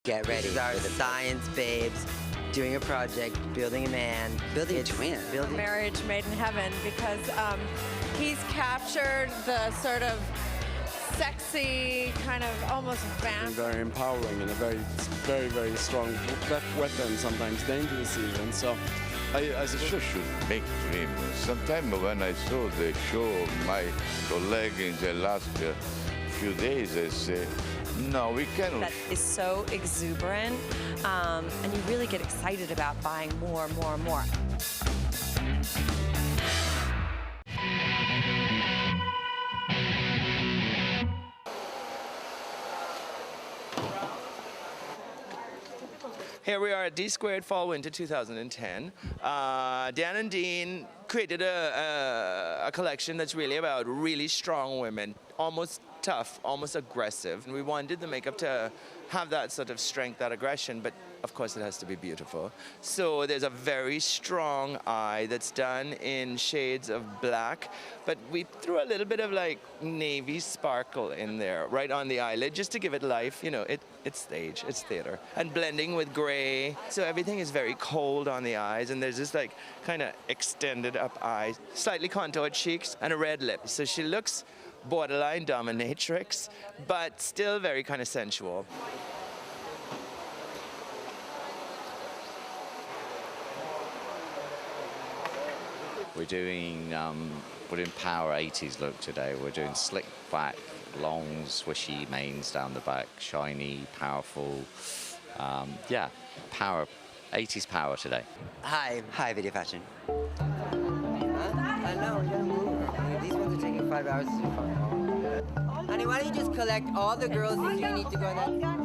Get ready. This is our science babes doing a project, building a man, building a twin. Marriage made in heaven, because he's captured the sort of sexy, kind of almost vamp. Very empowering and a very strong weapon, sometimes dangerous even. So I should make dream. Sometimes when I saw the show of my colleague in the last few days, I say, no, we cannot. That is so exuberant, and you really get excited about buying more. Here we are at Dsquared Fall Winter 2010. Dan and Dean created a collection that's really about really strong women, almost tough, almost aggressive. And we wanted the makeup to have that sort of strength, that aggression, but of course it has to be beautiful. So there's a very strong eye that's done in shades of black, but we threw a little bit of like navy sparkle in there, right on the eyelid, just to give it life. You know, it's stage, it's theater. And blending with gray, so everything is very cold on the eyes, and there's this like kind of extended up eye, slightly contoured cheeks, and a red lip. So she looks borderline dominatrix, but still very kind of sensual. We're doing power 80s look today. We're doing slick back, long, swishy manes down the back, shiny, powerful. Yeah, power, 80s power today. Hi, Videofashion. I know, we gotta move. These ones are taking 5 hours to do. Honey, why don't you just collect all the girls that you need to go on that?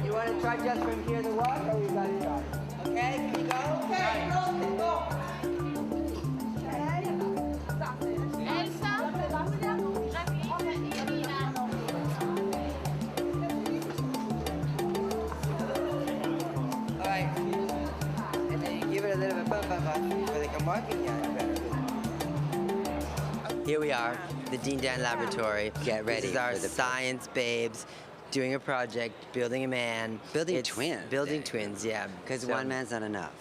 You want to try just from here to walk, or you got it done? Okay, can we go? Okay, go. Alright. And then you give it a little bit for like a marking better. Here we are, the Dean Dan Laboratory. Get ready. This is our science babes doing a project, building a man. Building twins. Building twins, yeah. Because one man's not enough.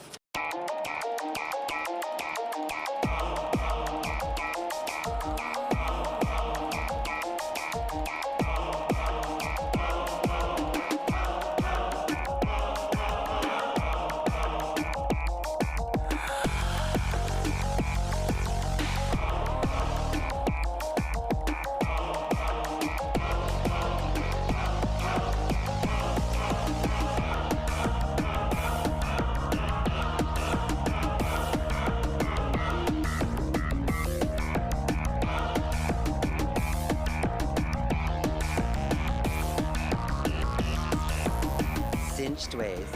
Cinched waist,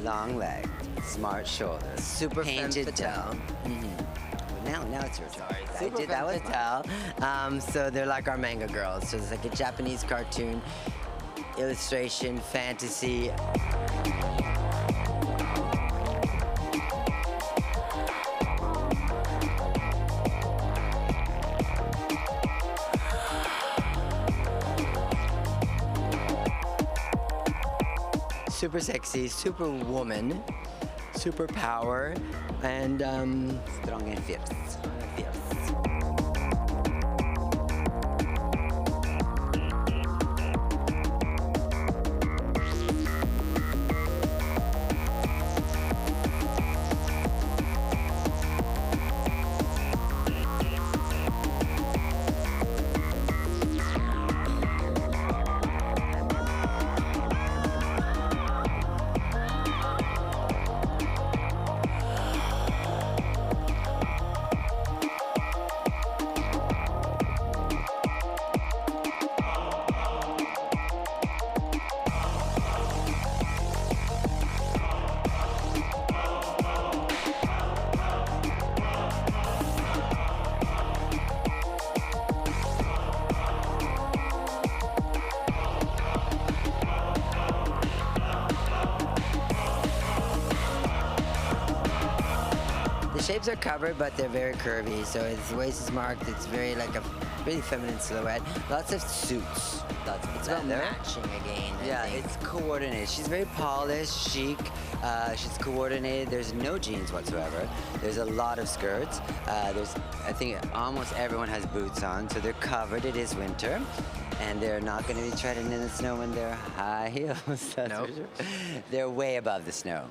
long leg, smart shoulders, super painted toe. Now it's your turn. Super that was tell. So they're like our manga girls. So it's like a Japanese cartoon, illustration, fantasy. Super sexy, super woman, super power, and strong and fierce. shapes are covered, but they're very curvy. So the waist is marked. It's very like a really feminine silhouette. Lots of suits. It's about matching again. Yeah, it's coordinated. She's very polished, chic. She's coordinated. There's no jeans whatsoever. There's a lot of skirts. I think almost everyone has boots on, so they're covered. It is winter. And they're not going to be treading in the snow when they're high heels. That's for sure. They're way above the snow.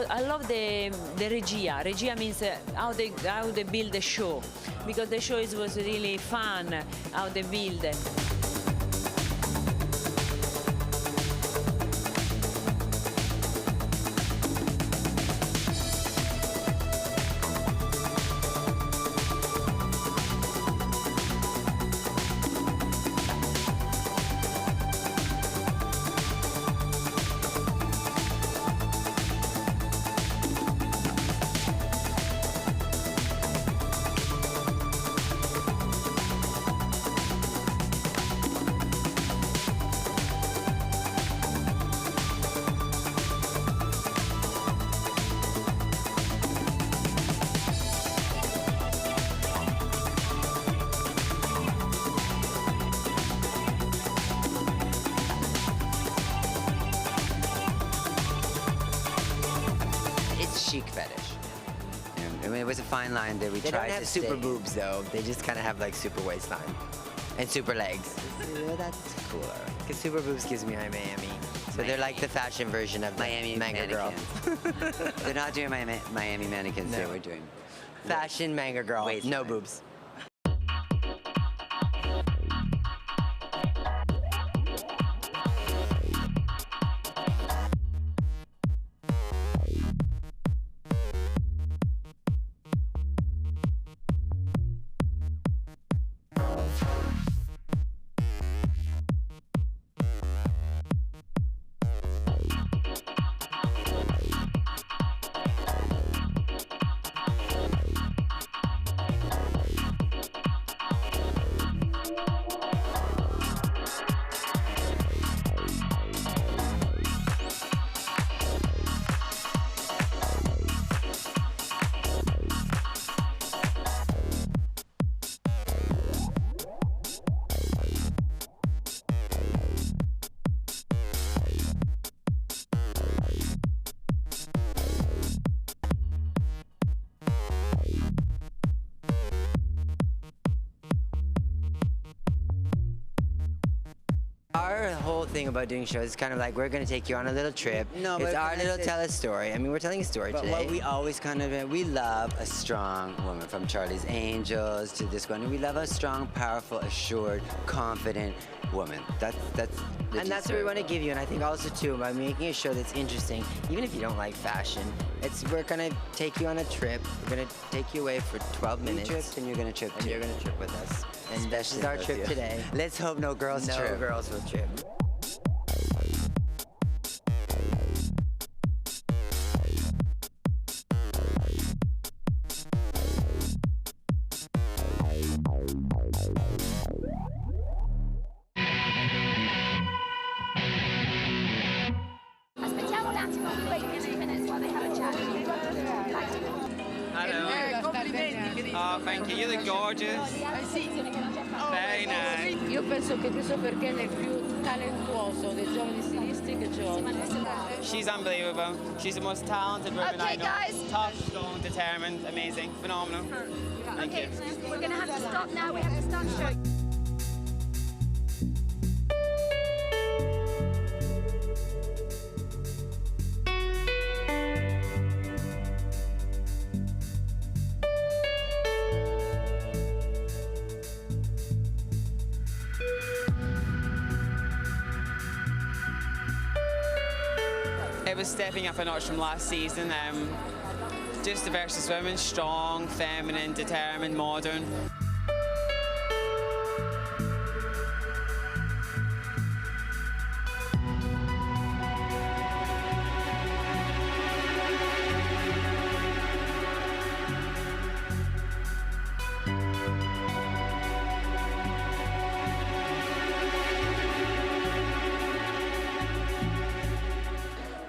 I love the regia. Regia means how they build the show, because the show was really fun how they build. Chic fetish. I mean, it was a fine line that we tried to. They don't have super boobs though. They just kind of have like super waistline and super legs. Well, that's cooler. Because super boobs gives me Miami. So they're like the fashion version of Miami manga girl. They're not doing Miami mannequins. No, we're doing fashion manga girl. Waistline. No boobs. Our whole thing about doing shows is kind of like we're going to take you on a little trip. No, it's our little tell a story. I mean, we're telling a story today. But what we always kind of, we love a strong woman, from Charlie's Angels to Dsquared2. We love a strong, powerful, assured, confident woman. That's what we want to give you. And I think also too, by making a show that's interesting, even if you don't like fashion, we're going to take you on a trip. We're going to take you away for 12 minutes. You trip, and you're going to trip too. And you're going to trip with us. And this is our trip today. Let's hope no girls trip. No girls will trip. Aspettiamo un attimo, wait 10 minutes while they have a chat. Hello. Complimenti. Oh, thank you. You look gorgeous. Very nice. Io penso che Christopher Kane è il più talentuoso dei giovani stilisti che c'è oggi. She's unbelievable. She's the most talented woman I know. guys. Tough, strong, determined, amazing, phenomenal. Thank you. We're going to have to stop now. We have to start showing. It was stepping up a notch from last season. Just the versus women, strong, feminine, determined, modern.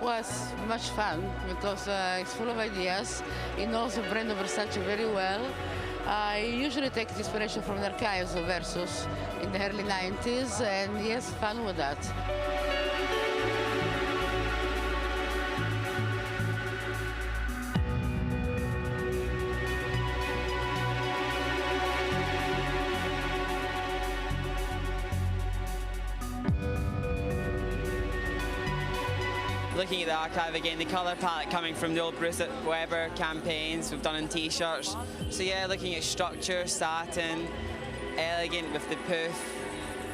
Was much fun because it's full of ideas. He knows the brand of Versace very well. I usually take inspiration from the archives of Versus in the early 90s, and he has fun with that. Looking at the archive again, the colour palette coming from the old Bruce Weber campaigns we've done in t-shirts. So yeah, looking at structure, satin, elegant with the poof,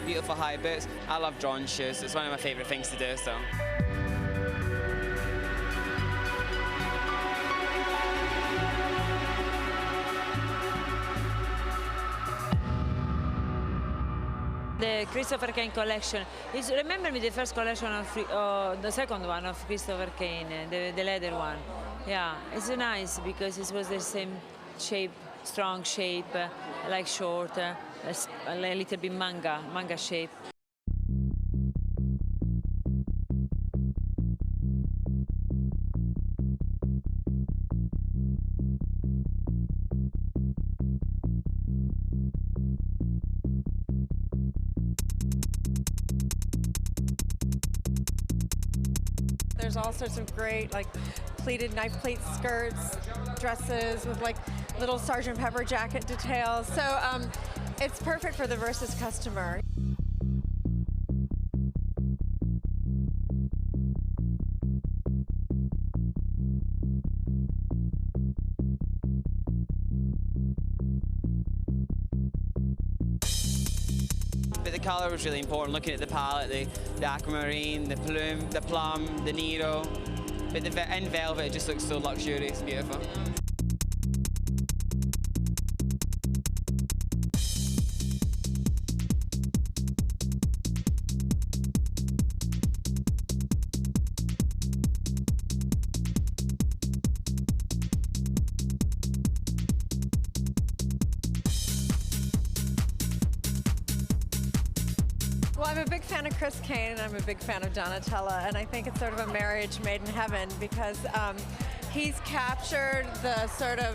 beautiful high boots. I love drawn shoes, it's one of my favourite things to do, so. The Christopher Kane collection is, remember me, the first collection of the second one of Christopher Kane, the leather one. Yeah, it's nice because it was the same shape, strong shape, like short, a little bit manga shape. There's all sorts of great, like, pleated knife plate skirts, dresses with, like, little Sgt. Pepper jacket details. So it's perfect for the Versus customer. But the colour was really important, looking at the palette, the aquamarine, the plume, the plum, the Nero. But in velvet it just looks so luxurious, beautiful. Well, I'm a big fan of Chris Kane, and I'm a big fan of Donatella, and I think it's sort of a marriage made in heaven because he's captured the sort of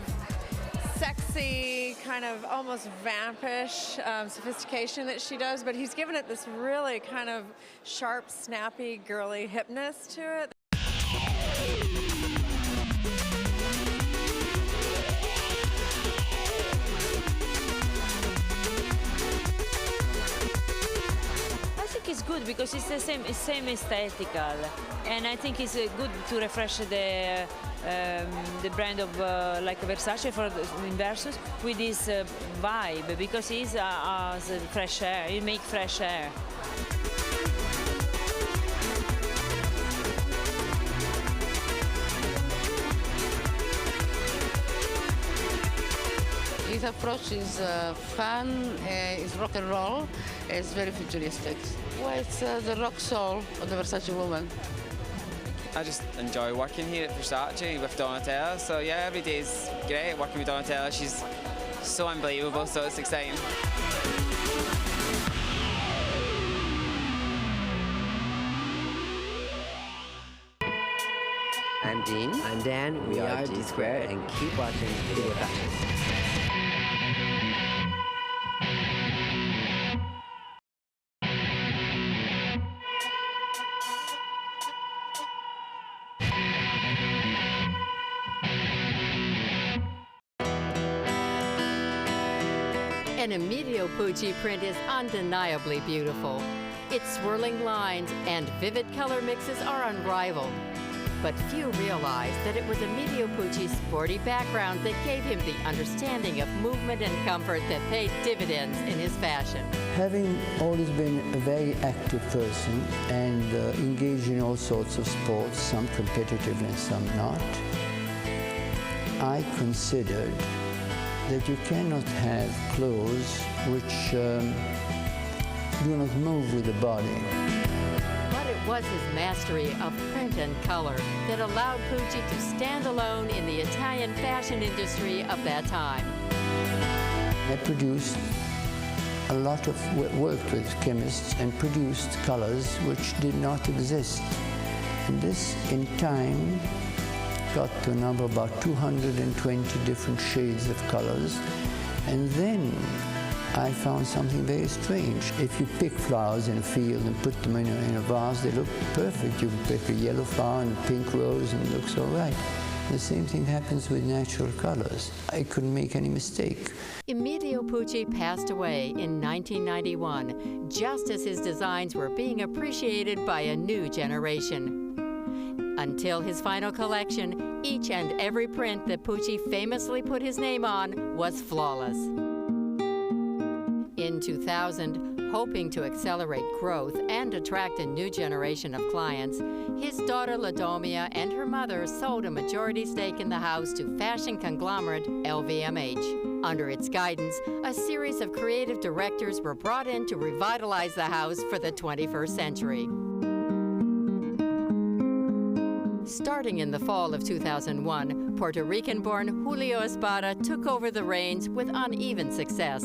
sexy, kind of almost vampish sophistication that she does, but he's given it this really kind of sharp, snappy, girly hipness to it. It's good because it's the same aesthetical, and I think it's good to refresh the brand of like Versace in Versus with this vibe, because it's fresh air. It makes fresh air. His approach is fun, it's rock and roll, it's very futuristic. Well, it's the rock soul of the Versace woman. I just enjoy working here at Versace with Donatella, so yeah, every day's great working with Donatella. She's so unbelievable, so it's exciting. I'm Dean. I'm Dan. We are Dsquared2, and keep watching Videofashion. An Emilio Pucci print is undeniably beautiful. Its swirling lines and vivid color mixes are unrivaled. But few realize that it was Emilio Pucci's sporty background that gave him the understanding of movement and comfort that paid dividends in his fashion. Having always been a very active person and engaged in all sorts of sports, some competitively and some not, I considered that you cannot have clothes which do not move with the body. But it was his mastery of print and color that allowed Pucci to stand alone in the Italian fashion industry of that time. I produced a lot of worked with chemists and produced colors which did not exist. And this, in time, got to a number of about 220 different shades of colors. And then I found something very strange. If you pick flowers in a field and put them in a vase, they look perfect. You pick a yellow flower and a pink rose and it looks all right. The same thing happens with natural colors. I couldn't make any mistake. Emilio Pucci passed away in 1991, just as his designs were being appreciated by a new generation. Until his final collection, each and every print that Pucci famously put his name on was flawless. In 2000, hoping to accelerate growth and attract a new generation of clients, his daughter Ladomia and her mother sold a majority stake in the house to fashion conglomerate LVMH. Under its guidance, a series of creative directors were brought in to revitalize the house for the 21st century. Starting in the fall of 2001, Puerto Rican-born Julio Espada took over the reins with uneven success.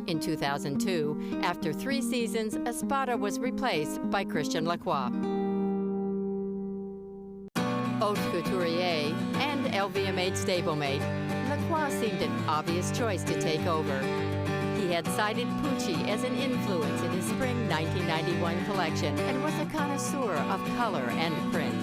In 2002, after 3 seasons, Espada was replaced by Christian Lacroix. Haute couturier and LVMH stablemate, Lacroix seemed an obvious choice to take over. He had cited Pucci as an influence in his spring 1991 collection and was a connoisseur of color and print.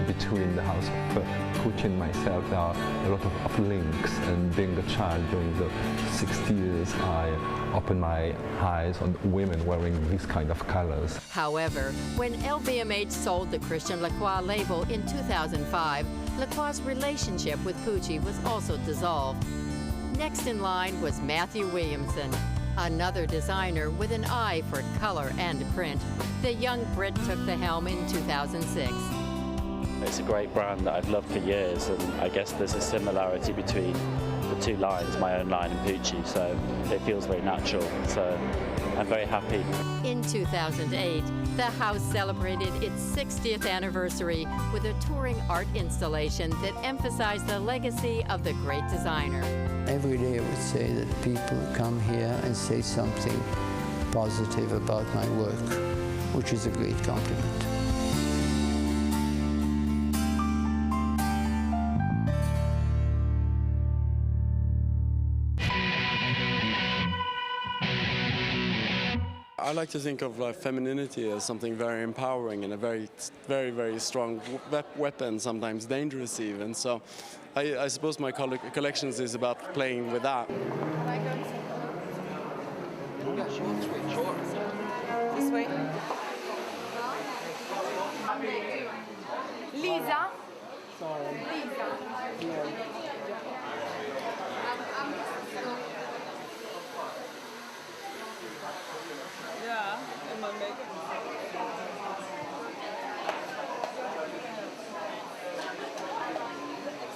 Between the house of Pucci and myself, there are a lot of links, and being a child during the 60s, I opened my eyes on women wearing these kind of colors. However, when LVMH sold the Christian Lacroix label in 2005, Lacroix's relationship with Pucci was also dissolved. Next in line was Matthew Williamson, another designer with an eye for color and print. The young Brit took the helm in 2006. It's a great brand that I've loved for years, and I guess there's a similarity between the two lines, my own line and Pucci, so it feels very natural, so I'm very happy. In 2008, the house celebrated its 60th anniversary with a touring art installation that emphasized the legacy of the great designer. Every day I would say that people come here and say something positive about my work, which is a great compliment. I like to think of femininity as something very empowering and a very, very strong weapon, sometimes dangerous even. So I suppose my collections is about playing with that. This way. Lisa? Sorry. Lisa. Yeah, in my makeup.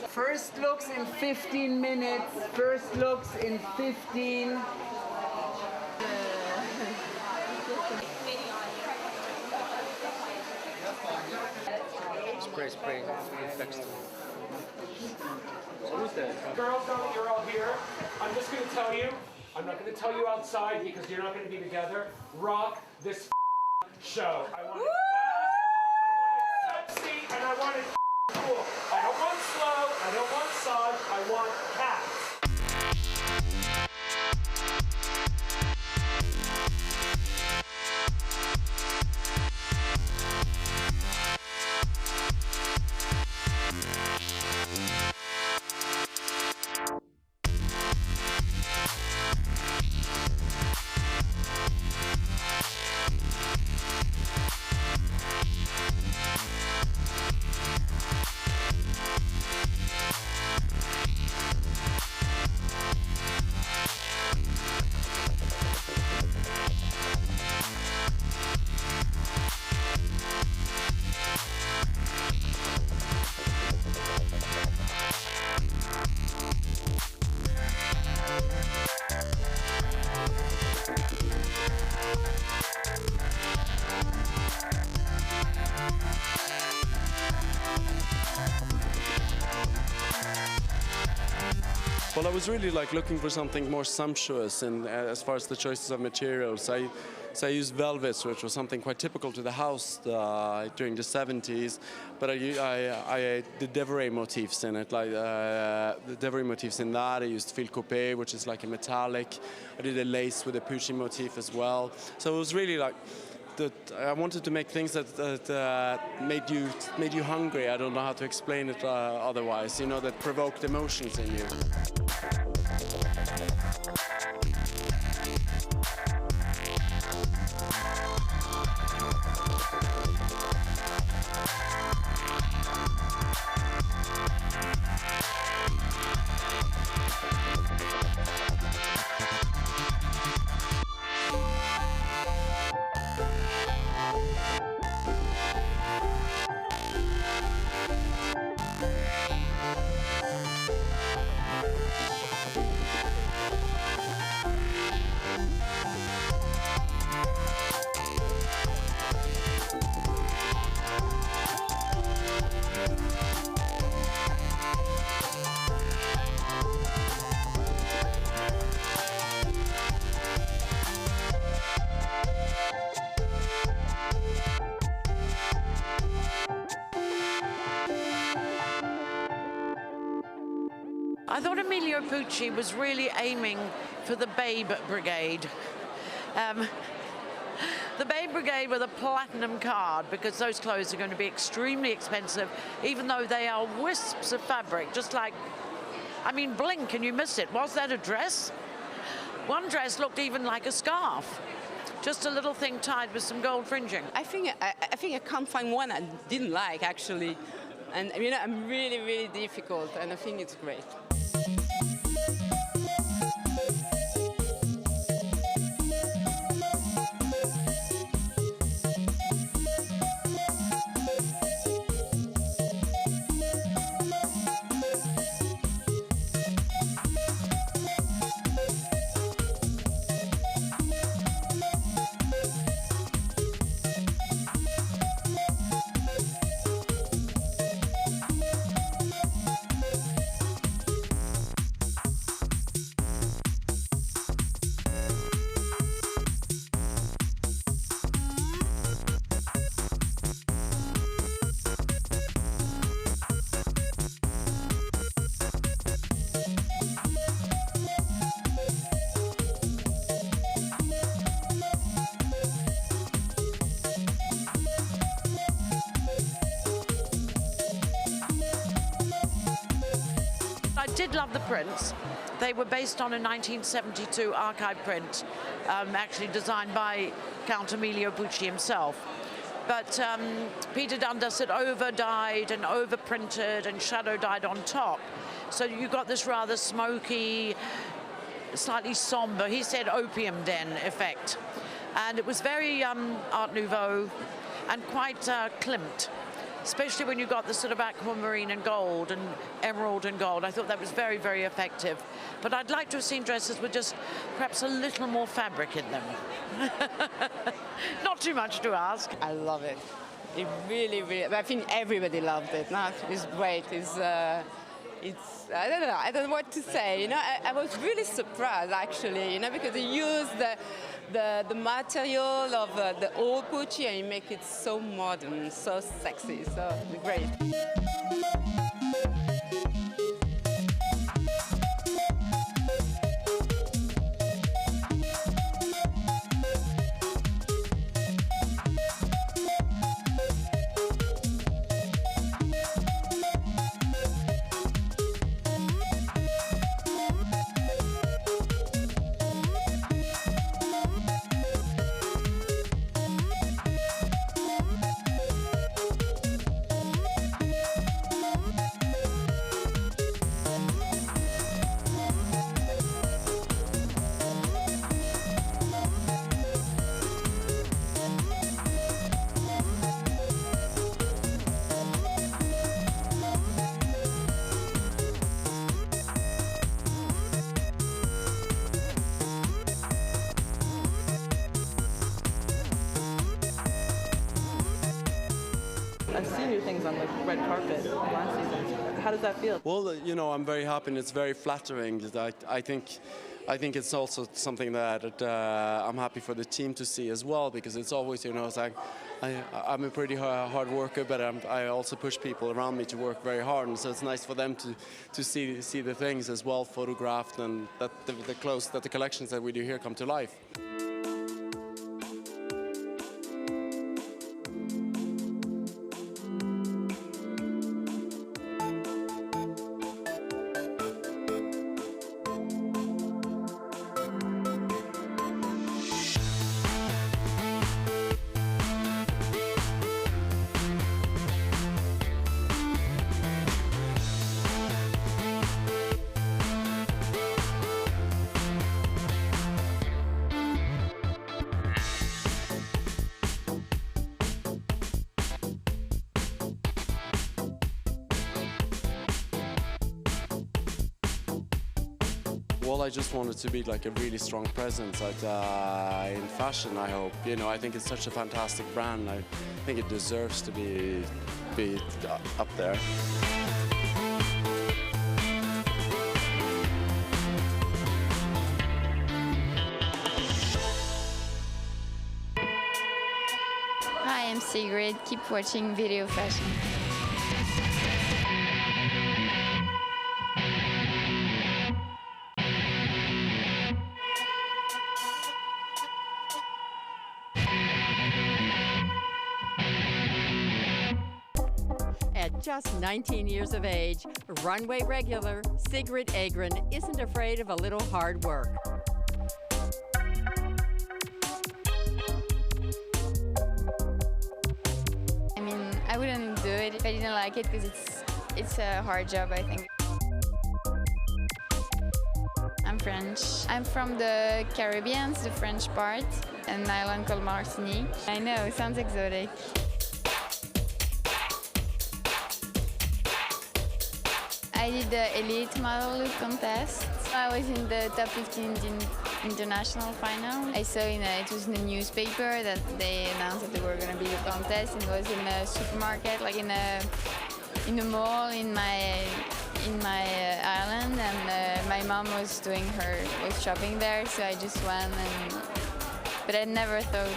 First looks in 15 minutes. First looks in 15. Spray, next. Girls, now that you're all here, I'm just going to tell you, I'm not going to tell you outside because you're not going to be together. Rock this show. I want it fast, I want it sexy, and I want it cool. I don't want slow, I don't want massage, I want cats. Well, I was really like looking for something more sumptuous, and as far as the choices of materials, I used velvets, which was something quite typical to the house during the 70s. But I did Devereux motifs in it, like the Devereux motifs in that. I used fil coupé, which is like a metallic. I did a lace with a Pucci motif as well. So it was really like I wanted to make things that made you hungry. I don't know how to explain it otherwise. You know, that provoked emotions in you. I thought Emilio Pucci was really aiming for the Babe Brigade. The Babe Brigade with a platinum card, because those clothes are going to be extremely expensive, even though they are wisps of fabric, just like, I mean, blink and you miss it. Was that a dress? One dress looked even like a scarf. Just a little thing tied with some gold fringing. I think I can't find one I didn't like, actually. And you know, I'm really, really difficult, and I think it's great. I did love the prints. They were based on a 1972 archive print, actually designed by Count Emilio Pucci himself. But Peter Dundas had over-dyed and over-printed and shadow-dyed on top. So you got this rather smoky, slightly somber, he said opium den effect. And it was very Art Nouveau and quite Klimt. Especially when you got the sort of aquamarine and gold and emerald and gold. I thought that was very, very effective. But I'd like to have seen dresses with just perhaps a little more fabric in them. Not too much to ask. I love it. It really, really, I think everybody loved it. No, it's great. It's I don't know. I don't know what to say. You know, I was really surprised actually. You know, because they used the material of the old Pucci and you make it so modern, so sexy. So great. I've seen your things on the red carpet last season. How does that feel? Well, you know, I'm very happy and it's very flattering. I think it's also something that I'm happy for the team to see as well, because it's always, you know, it's like I'm a pretty hard worker, but I also push people around me to work very hard, and so it's nice for them to see the things as well photographed, and that the collections that we do here come to life. Well, I just want it to be like a really strong presence in fashion, I hope. You know, I think it's such a fantastic brand. I think it deserves to be up there. Hi, I'm Sigrid. Keep watching Videofashion. At just 19 years of age, runway regular Sigrid Egren isn't afraid of a little hard work. I mean, I wouldn't do it if I didn't like it, because it's a hard job, I think. I'm French. I'm from the Caribbean, the French part, an island called Martinique. I know, it sounds exotic. I did the Elite Model Look Contest. I was in the top 15 international final. I saw it was in the newspaper that they announced that there were going to be a contest. It was in a supermarket, like in a mall in my island, and my mom was shopping there, so I just went. But I never thought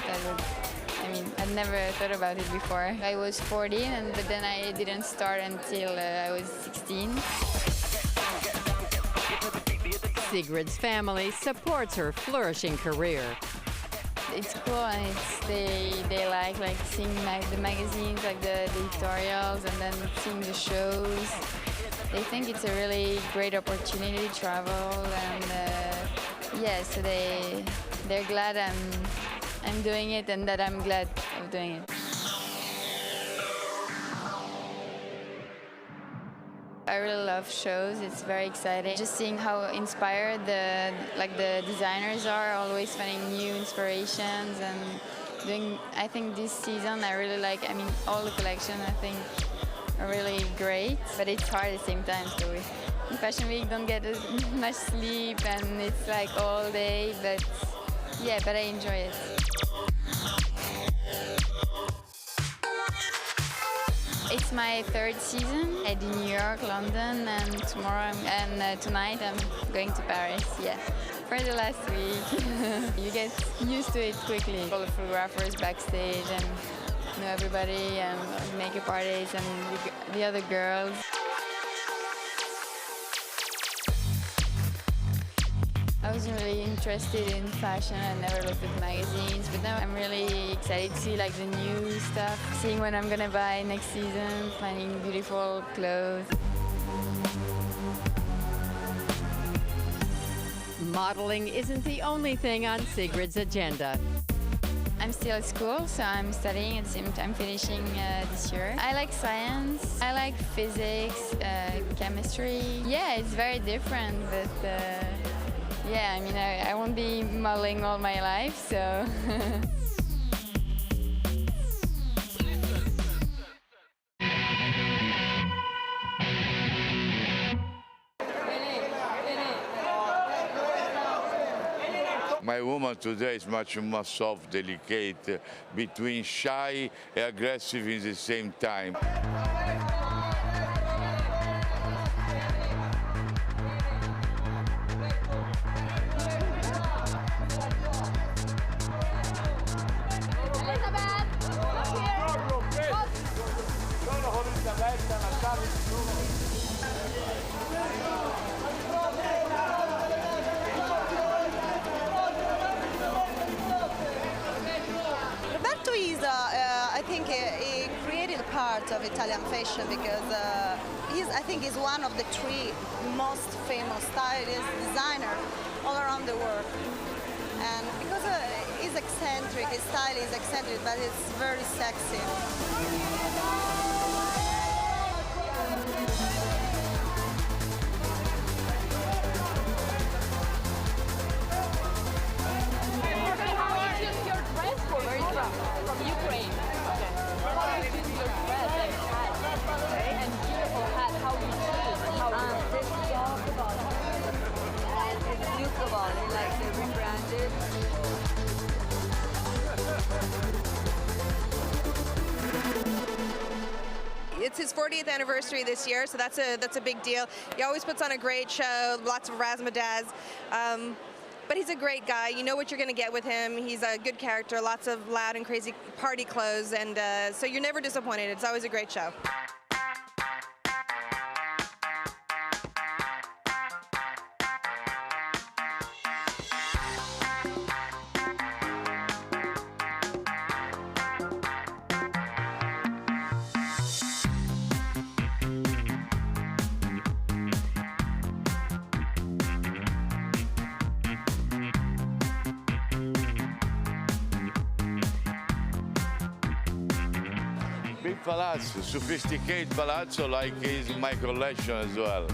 I'd never thought about it before. I was 14, but then I didn't start until I was 16. Sigrid's family supports her flourishing career. It's cool, and they like seeing the magazines, like the editorials, and then seeing the shows. They think it's a really great opportunity to travel, and yeah, so they're glad I'm doing it, and that I'm glad of doing it. I really love shows. It's very exciting. Just seeing how inspired the designers are, always finding new inspirations, and I think this season I really like. I mean, all the collection I think are really great, but it's hard at the same time. So in Fashion Week, don't get as much sleep, and it's like all day. But yeah, but I enjoy it. It's my third season. I did New York, London, and tonight I'm going to Paris. Yeah, for the last week. You get used to it quickly. All the photographers backstage and know everybody, and makeup artists and the other girls. I wasn't really interested in fashion. I never looked at magazines, but now I'm really excited to see the new stuff, seeing what I'm gonna buy next season, finding beautiful clothes. Modeling isn't the only thing on Sigrid's agenda. I'm still at school, so I'm studying at the same time, finishing this year. I like science, I like physics, chemistry. Yeah, it's very different, but yeah, I mean, I won't be modeling all my life, so. My woman today is much more soft, delicate, between shy and aggressive at the same time. Roberto is, I think, he created a part of Italian fashion because I think he's one of the three most famous stylists, designers all around the world. And because he's eccentric, his style is eccentric, but it's very sexy. From Ukraine. Okay. How is your dress and hat? And beautiful hat. How you choose and how this is all about. It's beautiful. It like rebranded. It's his 40th anniversary this year, so that's a big deal. He always puts on a great show, lots of razzmatazz. But he's a great guy. You know what you're going to get with him. He's a good character, lots of loud and crazy party clothes, and so you're never disappointed. It's always a great show. Big palazzo, sophisticated palazzo like is my collection as well.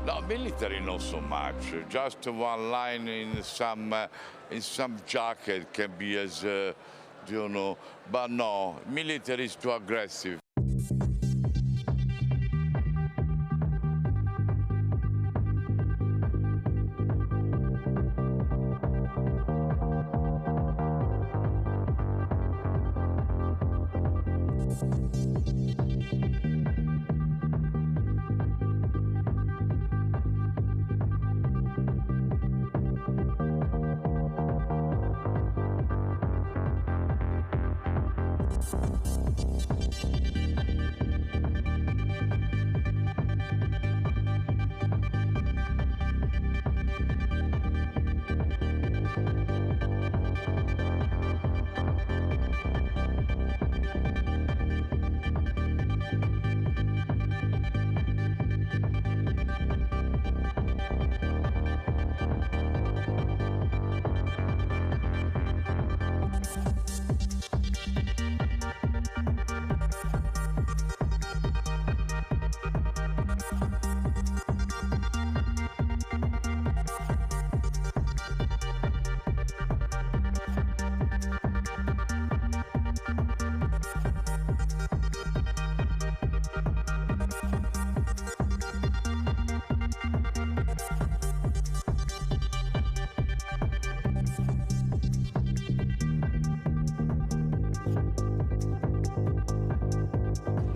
No, military not so much. Just one line in some jacket can be as, you know, but no, military is too aggressive.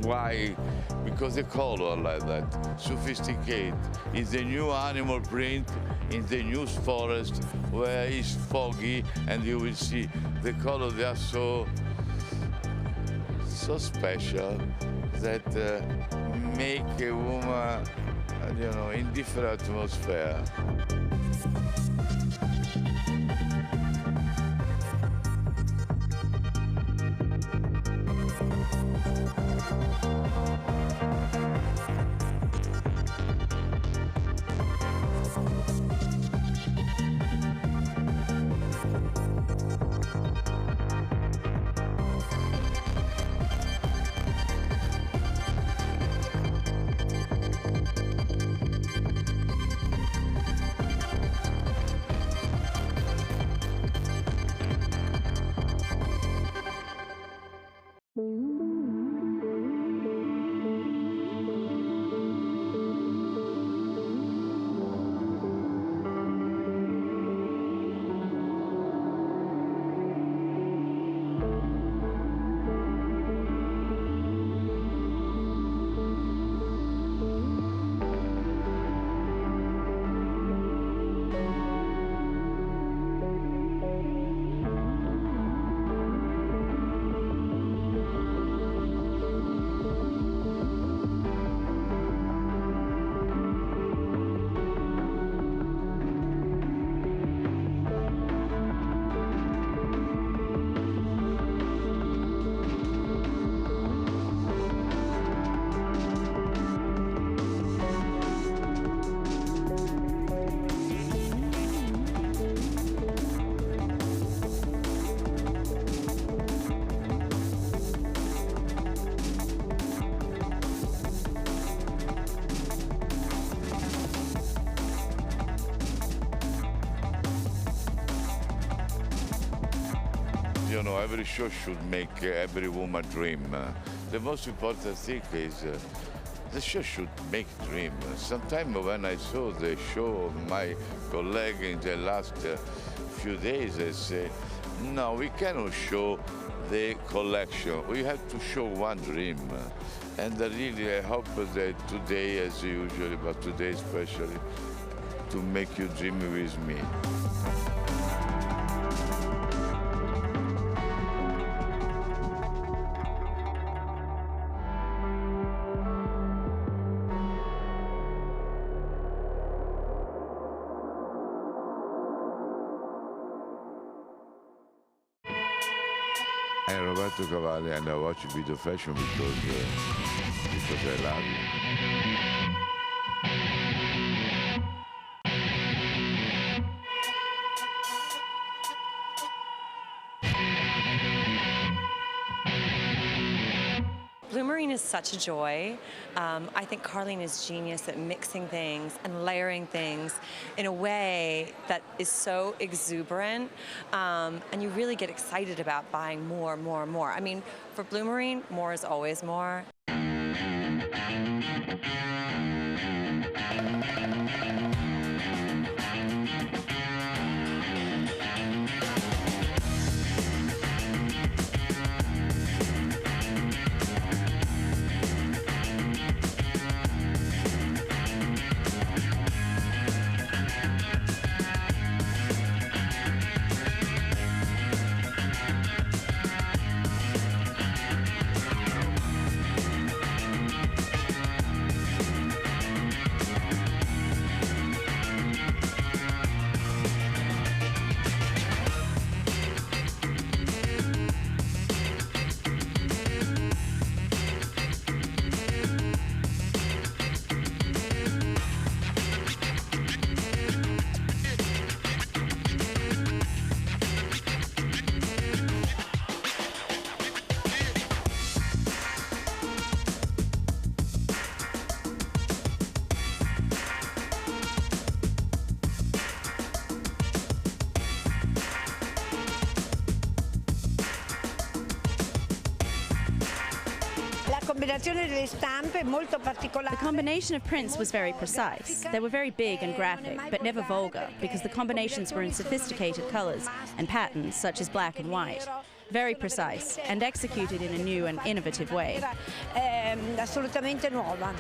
Why? Because the color like that, sophisticated. It's the new animal print in the new forest where it's foggy, and you will see the color. They are so special that make a woman, you know, in different atmosphere. You know, every show should make every woman dream. The most important thing is the show should make dream. Sometimes when I saw the show of my colleague in the last few days, I say, no, we cannot show the collection. We have to show one dream. And really, I hope that today, as usual, but today especially, to make you dream with me. I'm Roberto Cavalli, and I watch Videofashion because I love it. Blumarine is such a joy. I think Carlene is genius at mixing things and layering things in a way that is so exuberant, and you really get excited about buying more, more, more. I mean, for Blumarine, more is always more. The combination of prints was very precise. They were very big and graphic, but never vulgar, because the combinations were in sophisticated colors and patterns such as black and white. very precise, and executed in a new and innovative way. Assolutamente nuova.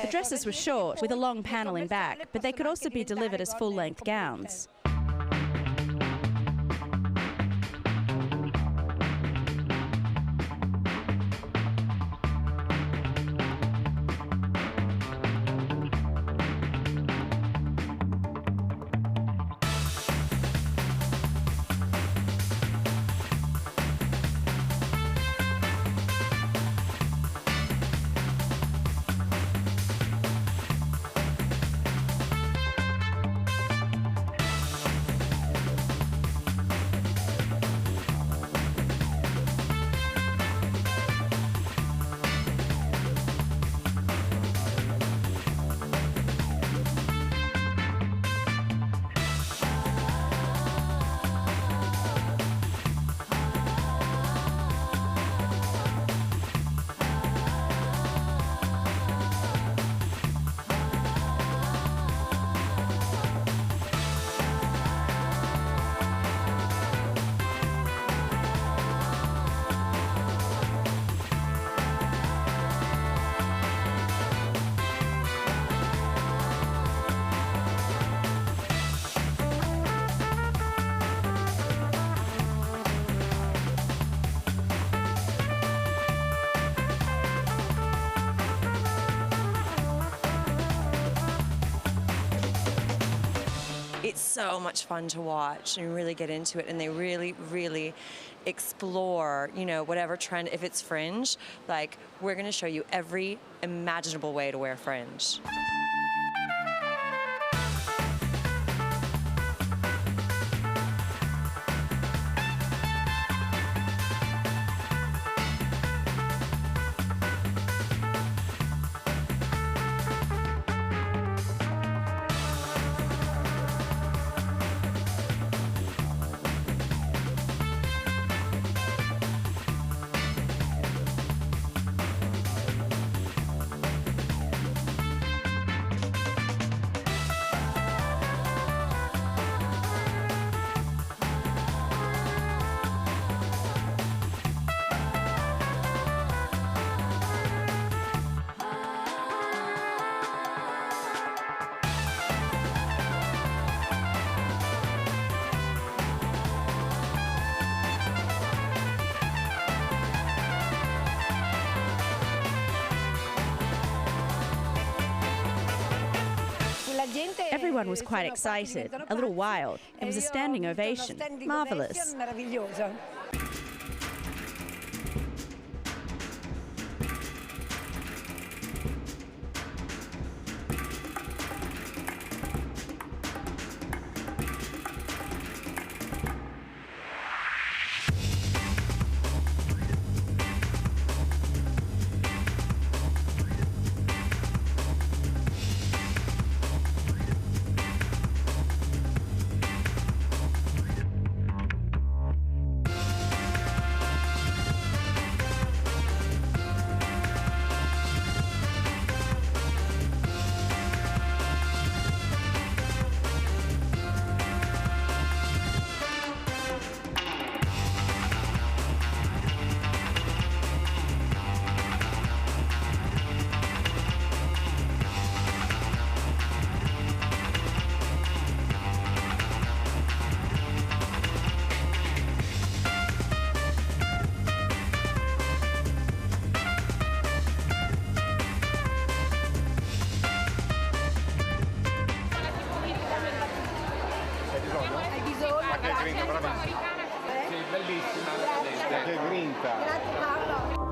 The dresses were short, with a long panel in back, but they could also be delivered as full-length gowns. It's so much fun to watch and really get into it, and they really, really explore, you know, whatever trend. If it's fringe, like, we're going to show you every imaginable way to wear fringe. Everyone was quite excited, a little wild. It was a standing ovation. Marvelous. Che grinta, bravissima. Sì, bellissima. Che grinta. Grazie Paolo.